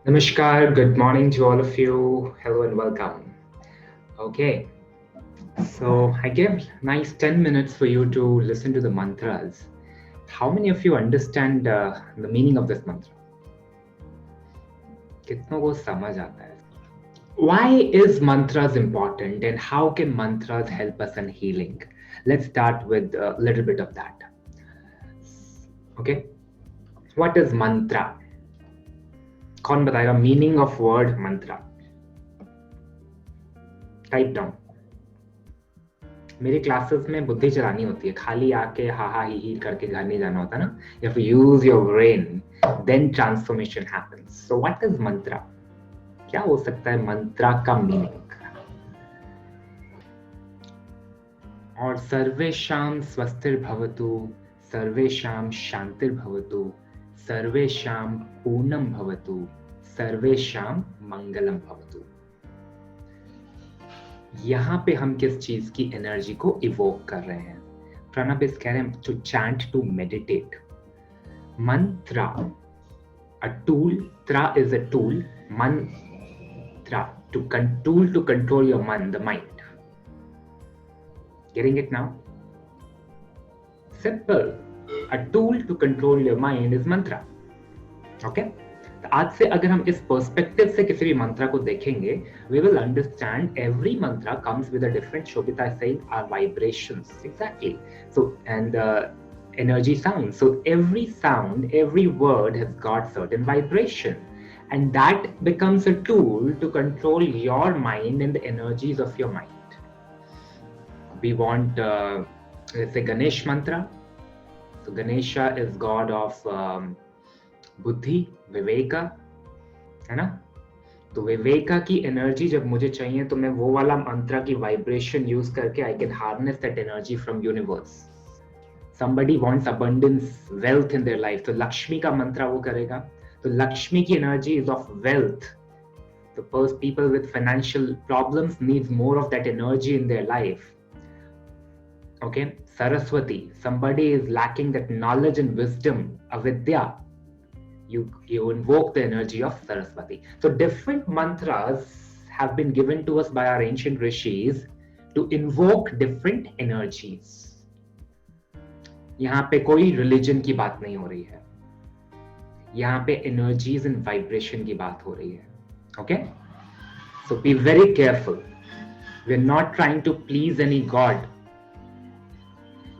Namaskar, good morning to all of you. Hello and welcome. Okay, so I gave nice 10 minutes for you to listen to the mantras. How many of you understand the meaning of this mantra? कितनों को समझ आता है? Why is mantras important and how can mantras help us in healing? Let's start with a little bit of that. Okay, what is mantra? कौन बताएगा meaning of word mantra? Type down. मेरी classes में बुद्धि चलानी होती है, खाली आके हा हा ही करके घर नहीं जाना होता ना. You have to use your brain, then transformation happens. So what is mantra? क्या हो सकता है मंत्रा का मीनिंग? और सर्वेषां स्वस्तिर्भवतु, सर्वेषां शांतिर्भवतु, सर्वेषां पूर्णं भवतु, सर्वेषां मंगलम भवतु. यहाँ पे हम किस चीज की एनर्जी को इवोक कर रहे हैं? प्रणबिस कह रहे हैं to chant, to meditate. Mantra, a tool. त्रा is a tool. Mantra, to tool to control your मन, the mind. Getting it now? Simple. A tool to control your mind is mantra. Okay? तो आज से अगर हम इस perspective से किसी भी मंत्रा को देखेंगे, we will understand every mantra comes with a different. Shobita is saying our vibrations. Exactly. So, and energy sound. So every sound, every word has got certain vibration. And that becomes a tool to control your mind and the energies of your mind. We want, let's say, Ganesh mantra. So Ganesha is god of बुद्धि, विवेका, है ना? तो विवेका की energy जब मुझे चाहिए तो मैं वो वाला मंत्र की वाइब्रेशन यूज करके I can harness that energy from universe. somebody wants abundance, wealth in their life, तो लक्ष्मी का मंत्र वो करेगा. तो लक्ष्मी की energy is of wealth. The first people with financial problems needs more of that energy in their life. Okay, Saraswati, somebody is lacking that knowledge and wisdom, avidya. You invoke the energy of Saraswati. So different mantras have been given to us by our ancient rishis to invoke different energies. यहाँ पे कोई religion की बात नहीं हो रही है. यहाँ पे energies and vibration की बात हो रही है. Okay? So be very careful. We're not trying to please any god.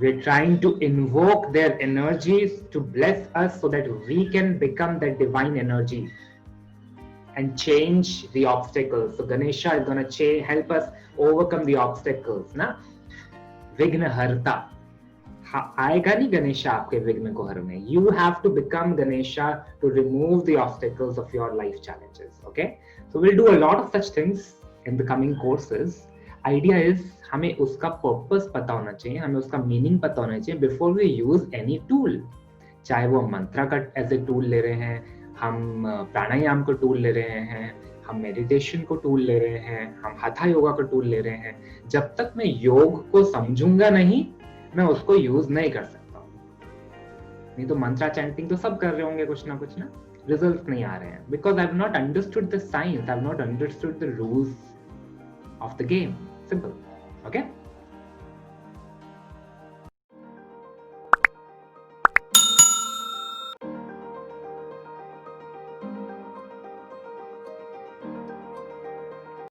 We're trying to invoke their energies to bless us so that we can become that divine energy and change the obstacles. So Ganesha is going to help us overcome the obstacles. ना? विघ्न हरता. आएगा नहीं गणेशा आपके विघ्न को हरने. You have to become Ganesha to remove the obstacles of your life challenges. Okay? So we'll do a lot of such things in the coming courses. Idea is हमें उसका पर्पस पता होना चाहिए, हमें उसका मीनिंग पता होना चाहिए before we use any tool. चाहे वो मंत्रा का एज ए टूल ले रहे हैं, हम प्राणायाम को टूल ले रहे हैं, हम मेडिटेशन को टूल ले रहे हैं, हम hatha योगा को टूल ले रहे हैं. जब तक मैं योग को समझूंगा नहीं, मैं उसको यूज नहीं कर सकता. नहीं तो मंत्रा चैंटिंग तो सब कर रहे होंगे कुछ ना, रिजल्ट नहीं आ रहे हैं. Because I have not understood the science, I have not understood the rules of the game. Simple. Okay?